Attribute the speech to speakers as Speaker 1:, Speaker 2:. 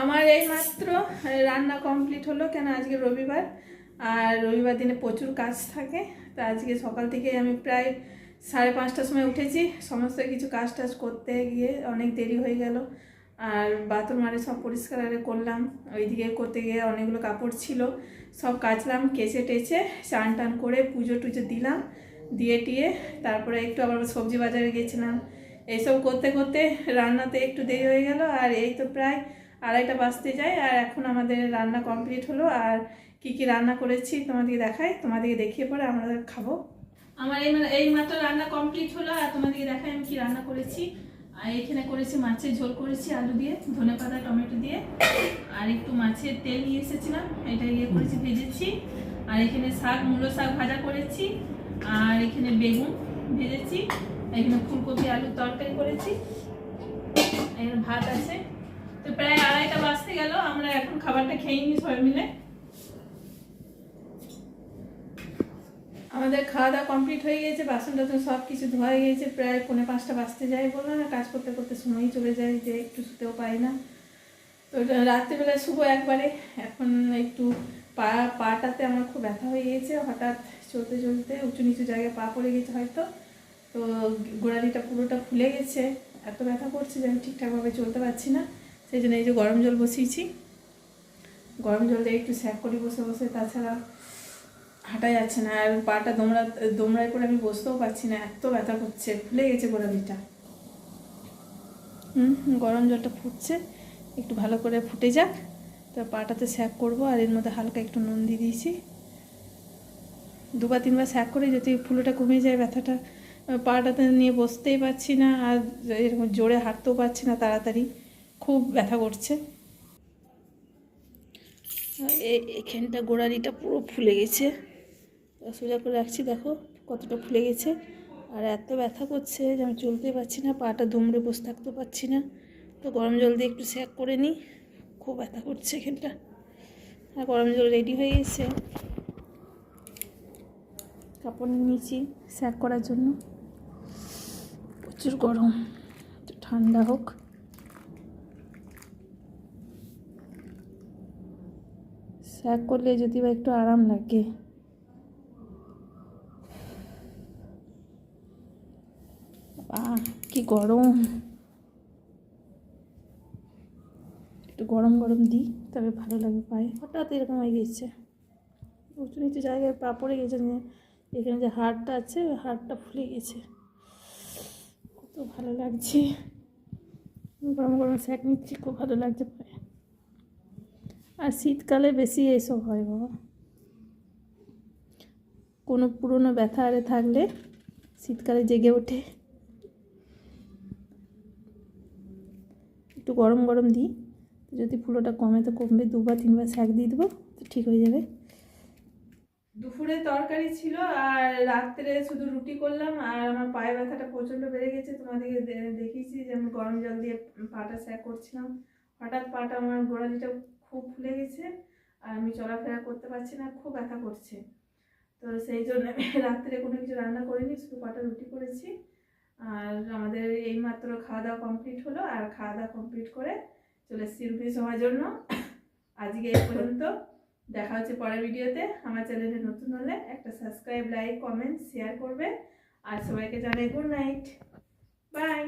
Speaker 1: আমার এই মাত্র রান্না কমপ্লিট হলো, কেন আজকে রবিবার, আর রবিবার দিনে প্রচুর কাজ থাকে। তো আজকে সকাল থেকে আমি প্রায় 5:30টার সময় উঠেছি, সমস্ত কিছু কাজ টাজ করতে গিয়ে অনেক দেরি হয়ে গেল। আর বাথরুম আরে সব পরিষ্কার আরে করলাম, ওইদিকে করতে গিয়ে অনেকগুলো কাপড় ছিল, সব কাচলাম, কেচে টেচে চান টান করে পুজো টুজো দিলাম, দিয়ে টিয়ে তারপরে একটু আবার সবজি বাজারে গেছিলাম। এইসব করতে করতে রান্নাতে একটু দেরি হয়ে গেল, আর এই তো প্রায় 2:30টা বাজতে যায়। আর এখন আমাদের রান্না কমপ্লিট হলো, আর কি কি রান্না করেছি তোমাদেরকে দেখাই, তোমাদেরকে দেখিয়ে পরে আমরা খাবো। আমার এই মাত্র রান্না কমপ্লিট হলো, আর তোমাদেরকে দেখাই আমি কি রান্না করেছি। আর এখানে করেছি মাছের ঝোল করেছি আলু দিয়ে, ধনেপাতা টমেটো দিয়ে, আর একটু মাছের তেল নিয়ে এসেছিলাম, এটা করেছি ভেজেছি। আর এখানে মূলো শাক ভাজা করেছি, আর এখানে বেগুন ভেজেছি, এখানে ফুলকপি আলুর তরকারি করেছি, এখানে ভাত আছে। তো প্রায় 2:30টা বাজতে গেল, আমরা এখন খাবারটা খেয়ে নিই সবাই মিলে। আমাদের খাওয়া দাওয়া কমপ্লিট হয়ে গিয়েছে, বাসন টাসন সব কিছু ধোয়া হয়ে গিয়েছে, প্রায় 4:45টা বাজতে যায়। বললাম না, কাজ করতে করতে সময়ই চলে যায়, যে একটু শুতেও পাই না। তো রাত্রিবেলায় শুবো একবারে। এখন একটু পাটাতে আমার খুব ব্যথা হয়ে গিয়েছে, হঠাৎ চলতে চলতে উঁচু নিচু জায়গায় পা পড়ে গেছে হয়তো, তো গোড়ালিটা পুরোটা ফুলে গেছে, এত ব্যথা করছে যে আমি ঠিকঠাকভাবে চলতে পারছি না। সেই জন্য এই যে গরম জল বসিয়েছি, গরম জল দিয়ে একটু স্যাক করি বসে বসে, তাছাড়া হাঁটা যাচ্ছে না। আর পাটা দোমড়ায় করে আমি বসতেও পারছি না, এত ব্যথা করছে, ফুলে গেছে গোড়ালিটা। গরম জলটা ফুটছে, একটু ভালো করে ফুটে যাক, তো পাটাতে স্যাক করবো। আর এর মধ্যে হালকা একটু নুন দিয়ে দিয়েছি, 2-3বার স্যাক করে যদি ফুলোটা কমে যায় ব্যথাটা। পাটাতে নিয়ে বসতেই পারছি না, আর এরকম জোরে হাঁটতেও পারছি না, তাড়াতাড়ি খুব ব্যথা করছে। এখানটা গোড়ালিটা পুরো ফুলে গেছে, সোজা করে রাখছি, দেখো কতটা ফুলে গেছে। আর এত ব্যথা করছে যে আমি চলতেই পারছি না, পাটা দুমড়ে বসে থাকতেও পারছি না। তো গরম জল দিয়ে একটু স্যাক করে নিই, খুব ব্যথা করছে এখানটা। আর গরম জল রেডি হয়ে গেছে, কাপড় নিয়েছি স্যাক করার জন্য। প্রচুর গরম, একটু ঠান্ডা হোক। স্যাক করলে যদি বা একটু আরাম লাগে। কি গরম, একটু গরম গরম দিই তবে ভালো লাগে পায়ে। হঠাৎ এরকম হয়ে গেছে, উঁচু নিচু জায়গায় পা পড়ে গেছে, এখানে যে হাড়টা আছে ওই হাড়টা ফুলে গেছে, কত ভালো লাগছে। গরম গরম স্যাক নিচ্ছি, খুব ভালো লাগছে পায়ে। আর শীতকালে বেশি এইসব হয় বাবা, কোনো পুরনো ব্যথা আরে থাকলে শীতকালে জেগে ওঠে। একটু গরম গরম দিই, যদি ফুলোটা কমে তো কমবে, 2-3বার স্যাক দিয়ে দেবো তো ঠিক হয়ে যাবে। দুপুরে তরকারি ছিল, আর রাত্রে শুধু রুটি করলাম। আর আমার পায়ে ব্যথাটা প্রচণ্ড বেড়ে গেছে, তোমাদেরকে দেখিয়েছি যে আমি গরম জল দিয়ে পাটা স্যাক করছিলাম। হঠাৎ পাটা আমার গোড়ালিটা খুব ফুলে গেছে, আর আমি চলাফেরা করতে পারছি না, খুব ব্যথা করছে। তো সেই জন্য রাত্রে কোনো কিছু রান্না করিনি, শুধু কটা রুটি করেছি। আর আমাদের এইমাত্র খাওয়া দাওয়া কমপ্লিট হলো, আর খাওয়া দাওয়া কমপ্লিট করে চলে এসেছি রুটি হওয়ার জন্য। আজকে এই পর্যন্ত, দেখা হচ্ছে পরের ভিডিওতে। আমার চ্যানেলে নতুন হলে একটা সাবস্ক্রাইব, লাইক, কমেন্ট, শেয়ার করবে। আর সবাইকে জানাই গুড নাইট, বাই।